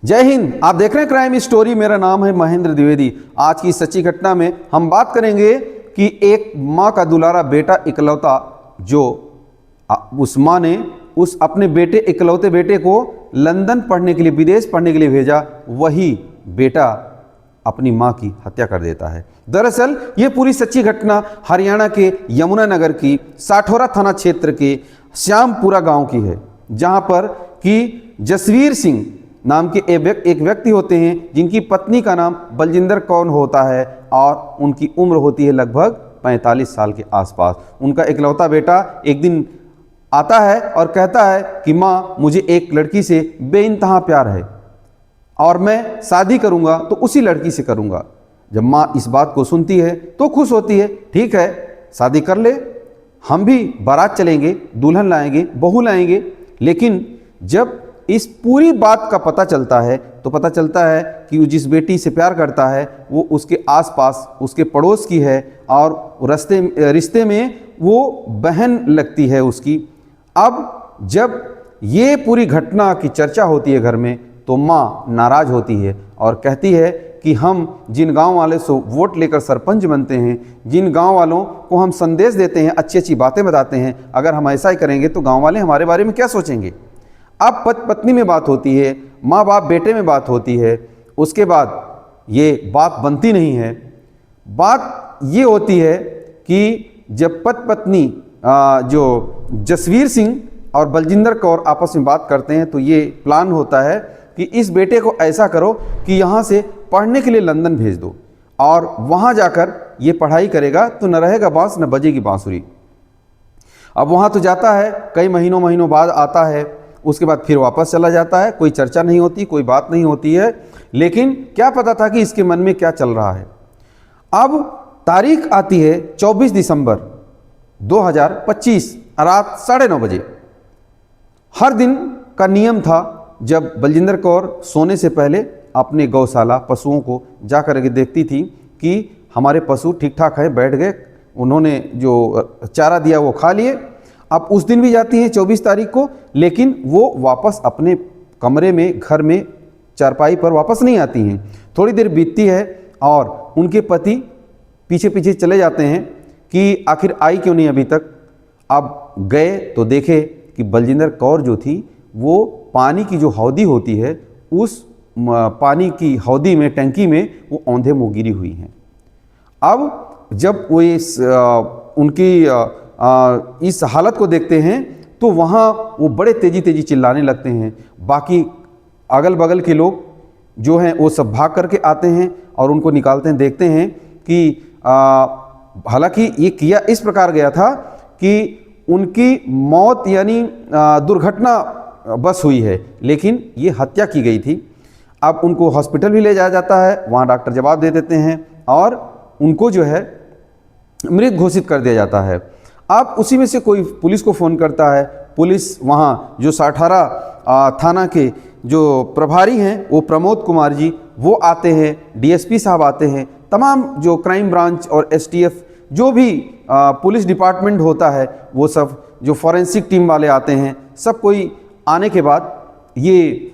जय हिंद। आप देख रहे हैं क्राइम स्टोरी। मेरा नाम है महेंद्र द्विवेदी। आज की सच्ची घटना में हम बात करेंगे कि एक माँ का दुलारा बेटा इकलौता, जो उस माँ ने उस अपने बेटे इकलौते बेटे को लंदन पढ़ने के लिए, विदेश पढ़ने के लिए भेजा, वही बेटा अपनी माँ की हत्या कर देता है। दरअसल ये पूरी सच्ची घटना हरियाणा के यमुनानगर की साठौरा थाना क्षेत्र के श्यामपुरा गांव की है, जहां पर कि जसवीर सिंह नाम के एक व्यक्ति होते हैं, जिनकी पत्नी का नाम बलजिंदर कौर होता है और उनकी उम्र होती है लगभग 45 साल के आसपास। उनका इकलौता बेटा एक दिन आता है और कहता है कि माँ, मुझे एक लड़की से बेइंतहा प्यार है और मैं शादी करूंगा तो उसी लड़की से करूंगा। जब माँ इस बात को सुनती है तो खुश होती है, ठीक है शादी कर ले, हम भी बारात चलेंगे, दुल्हन लाएंगे, बहू लाएंगे। लेकिन जब इस पूरी बात का पता चलता है तो पता चलता है कि वो जिस बेटी से प्यार करता है वो उसके आसपास, उसके पड़ोस की है और रिश्ते में वो बहन लगती है उसकी। अब जब ये पूरी घटना की चर्चा होती है घर में, तो माँ नाराज़ होती है और कहती है कि हम जिन गांव वाले से वोट लेकर सरपंच बनते हैं, जिन गांव वालों को हम संदेश देते हैं, अच्छी अच्छी बातें बताते हैं, अगर हम ऐसा ही करेंगे तो गांव वाले हमारे बारे में क्या सोचेंगे। अब पत्नी में बात होती है, माँ बाप बेटे में बात होती है, उसके बाद ये बात बनती नहीं है। बात ये होती है कि जब पत्नी जो जसवीर सिंह और बलजिंदर कौर आपस में बात करते हैं तो ये प्लान होता है कि इस बेटे को ऐसा करो कि यहाँ से पढ़ने के लिए लंदन भेज दो और वहाँ जाकर ये पढ़ाई करेगा तो न रहेगा बांस न बजेगी बांसुरी। अब वहाँ तो जाता है, कई महीनों बाद आता है, उसके बाद फिर वापस चला जाता है। कोई चर्चा नहीं होती, कोई बात नहीं होती है, लेकिन क्या पता था कि इसके मन में क्या चल रहा है। अब तारीख आती है 24 दिसंबर 2025 रात 9:30 बजे। हर दिन का नियम था, जब बलजिंदर कौर सोने से पहले अपने गौशाला पशुओं को जा कर के देखती थी कि हमारे पशु ठीक ठाक हैं, बैठ गए, उन्होंने जो चारा दिया वो खा लिए। अब उस दिन भी जाती हैं 24 तारीख को, लेकिन वो वापस अपने कमरे में, घर में, चारपाई पर वापस नहीं आती हैं। थोड़ी देर बीतती है और उनके पति पीछे पीछे चले जाते हैं कि आखिर आई क्यों नहीं अभी तक। अब गए तो देखे कि बलजिंदर कौर जो थी वो पानी की जो हौदी होती है, उस पानी की हौदी में, टंकी में वो औंधे मुँह गिरी हुई हैं। अब जब वो उनकी इस हालत को देखते हैं तो वहाँ वो बड़े तेजी चिल्लाने लगते हैं। बाकी अगल बगल के लोग जो हैं वो सब भाग करके आते हैं और उनको निकालते हैं। देखते हैं कि हालांकि ये किया इस प्रकार गया था कि उनकी मौत यानी दुर्घटना बस हुई है, लेकिन ये हत्या की गई थी। अब उनको हॉस्पिटल भी ले जाया जाता है, वहाँ डॉक्टर जवाब दे देते हैं और उनको जो है मृत घोषित कर दिया जाता है। अब उसी में से कोई पुलिस को फ़ोन करता है। पुलिस वहाँ जो साठौरा थाना के जो प्रभारी हैं वो प्रमोद कुमार जी, वो आते हैं, डीएसपी साहब आते हैं, तमाम जो क्राइम ब्रांच और एसटीएफ जो भी पुलिस डिपार्टमेंट होता है वो सब, जो फॉरेंसिक टीम वाले आते हैं, सब कोई आने के बाद ये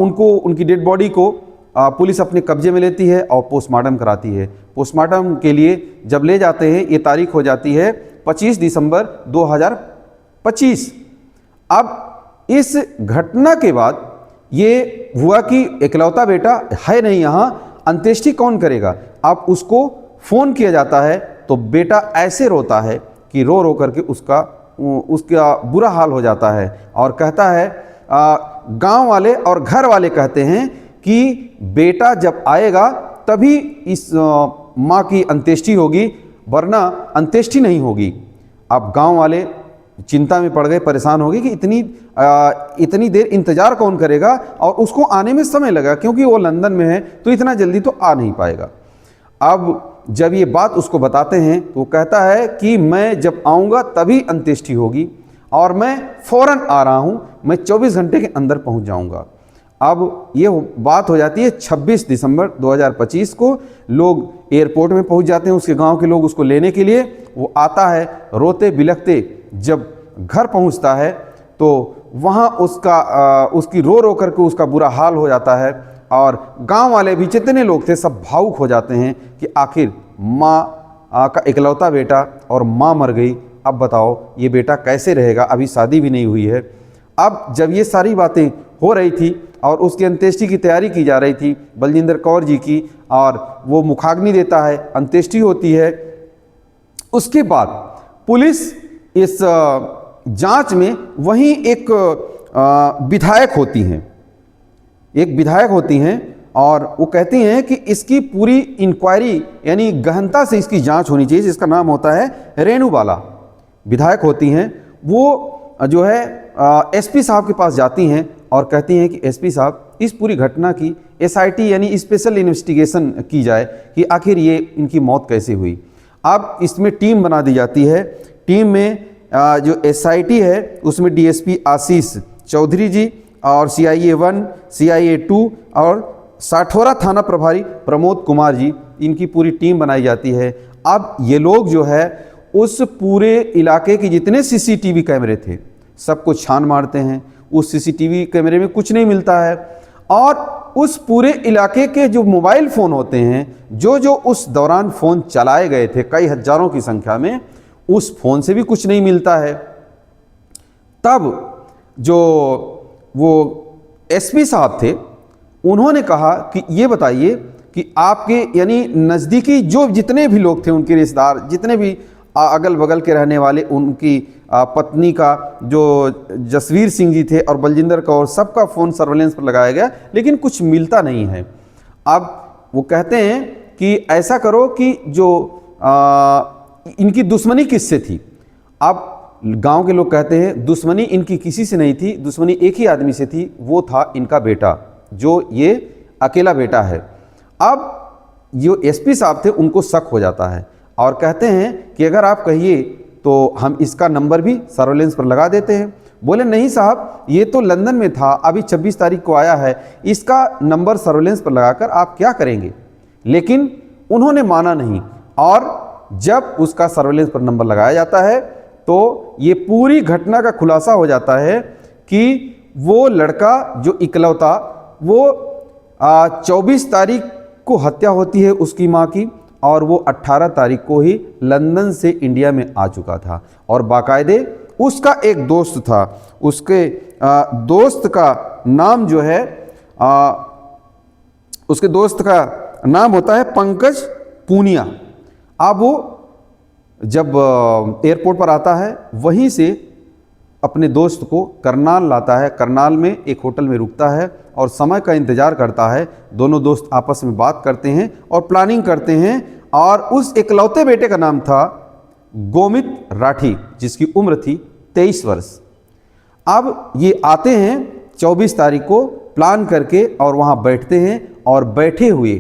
उनकी डेड बॉडी को पुलिस अपने कब्जे में लेती है और पोस्टमार्टम कराती है। पोस्टमार्टम के लिए जब ले जाते हैं, ये तारीख हो जाती है 25 दिसंबर 2025। अब इस घटना के बाद ये हुआ कि इकलौता बेटा है नहीं यहाँ, अंत्येष्टि कौन करेगा। अब उसको फ़ोन किया जाता है तो बेटा ऐसे रोता है कि रो रो करके उसका बुरा हाल हो जाता है और कहता है, गांव वाले और घर वाले कहते हैं कि बेटा जब आएगा तभी इस माँ की अंत्येष्टि होगी, वरना अंत्येष्टि नहीं होगी। अब गांव वाले चिंता में पड़ गए, परेशान हो गए कि इतनी देर इंतज़ार कौन करेगा और उसको आने में समय लगा, क्योंकि वो लंदन में है तो इतना जल्दी तो आ नहीं पाएगा। अब जब ये बात उसको बताते हैं तो वो कहता है कि मैं जब आऊँगा तभी अंत्येष्टि होगी और मैं फ़ौरन आ रहा हूँ, मैं 24 घंटे के अंदर पहुँच जाऊँगा। अब ये बात हो जाती है 26 दिसंबर 2025 को। लोग एयरपोर्ट में पहुंच जाते हैं, उसके गांव के लोग उसको लेने के लिए। वो आता है रोते बिलखते, जब घर पहुंचता है तो वहाँ उसकी रो रो करके उसका बुरा हाल हो जाता है और गांव वाले भी जितने लोग थे सब भावुक हो जाते हैं कि आखिर माँ का इकलौता बेटा और माँ मर गई, अब बताओ ये बेटा कैसे रहेगा, अभी शादी भी नहीं हुई है। अब जब ये सारी बातें हो रही थी और उसकी अंत्येष्टि की तैयारी की जा रही थी बलजिंदर कौर जी की, और वो मुखाग्नि देता है, अंत्येष्टि होती है। उसके बाद पुलिस इस जांच में वहीं एक विधायक होती हैं और वो कहती हैं कि इसकी पूरी इंक्वायरी यानी गहनता से इसकी जांच होनी चाहिए, जिसका नाम होता है रेणुबाला। विधायक होती हैं, वो जो है एसपी साहब के पास जाती हैं और कहती हैं कि एसपी साहब इस पूरी घटना की एसआईटी यानी स्पेशल इन्वेस्टिगेशन की जाए कि आखिर ये इनकी मौत कैसे हुई। अब इसमें टीम बना दी जाती है। टीम में जो एसआईटी है उसमें डीएसपी आशीष चौधरी जी और CIA 1, CIA 2 और साठौरा थाना प्रभारी प्रमोद कुमार जी, इनकी पूरी टीम बनाई जाती है। अब ये लोग जो है उस पूरे इलाके के जितने सीसीटीवी कैमरे थे सबको छान मारते हैं। उस सीसीटीवी कैमरे में कुछ नहीं मिलता है और उस पूरे इलाके के जो मोबाइल फ़ोन होते हैं, जो उस दौरान फ़ोन चलाए गए थे कई हज़ारों की संख्या में, उस फ़ोन से भी कुछ नहीं मिलता है। तब जो वो एसपी साहब थे उन्होंने कहा कि ये बताइए कि आपके यानी नज़दीकी जो जितने भी लोग थे, उनके रिश्तेदार जितने भी अगल बगल के रहने वाले, उनकी पत्नी का जो जसवीर सिंह जी थे और बलजिंदर कौर, सबका फ़ोन सर्वेलेंस पर लगाया गया लेकिन कुछ मिलता नहीं है। अब वो कहते हैं कि ऐसा करो कि जो इनकी दुश्मनी किससे थी। अब गांव के लोग कहते हैं दुश्मनी इनकी किसी से नहीं थी, दुश्मनी एक ही आदमी से थी, वो था इनका बेटा, जो ये अकेला बेटा है। अब जो एसपी साहब थे उनको शक हो जाता है और कहते हैं कि अगर आप कहिए तो हम इसका नंबर भी सर्वेलेंस पर लगा देते हैं। बोले नहीं साहब, ये तो लंदन में था, अभी 26 तारीख को आया है, इसका नंबर सर्वेलेंस पर लगाकर आप क्या करेंगे। लेकिन उन्होंने माना नहीं और जब उसका सर्वेलेंस पर नंबर लगाया जाता है तो ये पूरी घटना का खुलासा हो जाता है कि वो लड़का जो इकलौता, वो 24 तारीख को हत्या होती है उसकी माँ की और वो 18 तारीख को ही लंदन से इंडिया में आ चुका था। और बाकायदे उसका एक दोस्त था, उसके दोस्त का नाम जो है उसके दोस्त का नाम होता है पंकज पूनिया। अब वो जब एयरपोर्ट पर आता है वहीं से अपने दोस्त को करनाल लाता है। करनाल में एक होटल में रुकता है और समय का इंतज़ार करता है। दोनों दोस्त आपस में बात करते हैं और प्लानिंग करते हैं और उस इकलौते बेटे का नाम था गोमित राठी, जिसकी उम्र थी 23 वर्ष। अब ये आते हैं 24 तारीख को प्लान करके और वहाँ बैठते हैं और बैठे हुए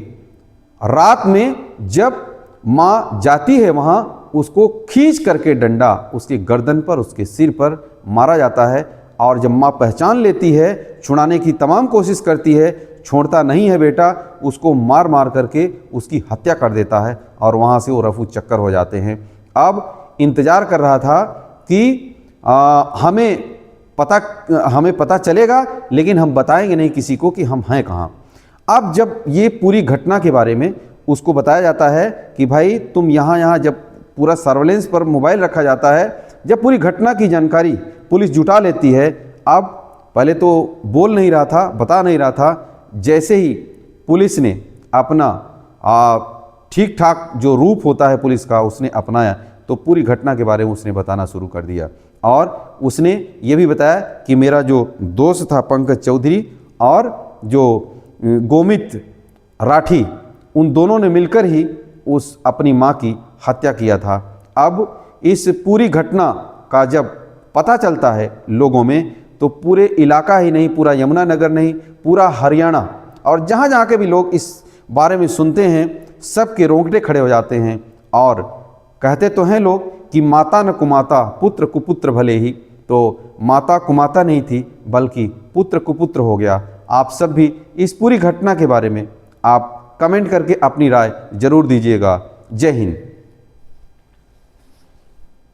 रात में जब माँ जाती है वहाँ, उसको खींच करके डंडा उसके गर्दन पर, उसके सिर पर मारा जाता है। और जब माँ पहचान लेती है, छुड़ाने की तमाम कोशिश करती है, छोड़ता नहीं है बेटा, उसको मार मार करके उसकी हत्या कर देता है और वहाँ से वो रफू चक्कर हो जाते हैं। अब इंतज़ार कर रहा था कि हमें पता चलेगा लेकिन हम बताएंगे नहीं किसी को कि हम हैं कहाँ। अब जब ये पूरी घटना के बारे में उसको बताया जाता है कि भाई तुम यहाँ जब पूरा सर्वेलेंस पर मोबाइल रखा जाता है, जब पूरी घटना की जानकारी पुलिस जुटा लेती है। अब पहले तो बोल नहीं रहा था, बता नहीं रहा था, जैसे ही पुलिस ने अपना ठीक ठाक जो रूप होता है पुलिस का उसने अपनाया तो पूरी घटना के बारे में उसने बताना शुरू कर दिया। और उसने ये भी बताया कि मेरा जो दोस्त था पंकज चौधरी और जो गोमित राठी, उन दोनों ने मिलकर ही उस अपनी माँ की हत्या किया था। अब इस पूरी घटना का जब पता चलता है लोगों में तो पूरे इलाका ही नहीं, पूरा यमुनानगर नहीं, पूरा हरियाणा और जहाँ जहाँ के भी लोग इस बारे में सुनते हैं सबके रोंगटे खड़े हो जाते हैं। और कहते तो हैं लोग कि माता न कुमाता पुत्र कुपुत्र भले ही, तो माता कुमाता नहीं थी बल्कि पुत्र कुपुत्र हो गया। आप सब भी इस पूरी घटना के बारे में आप कमेंट करके अपनी राय जरूर दीजिएगा। जय हिंद।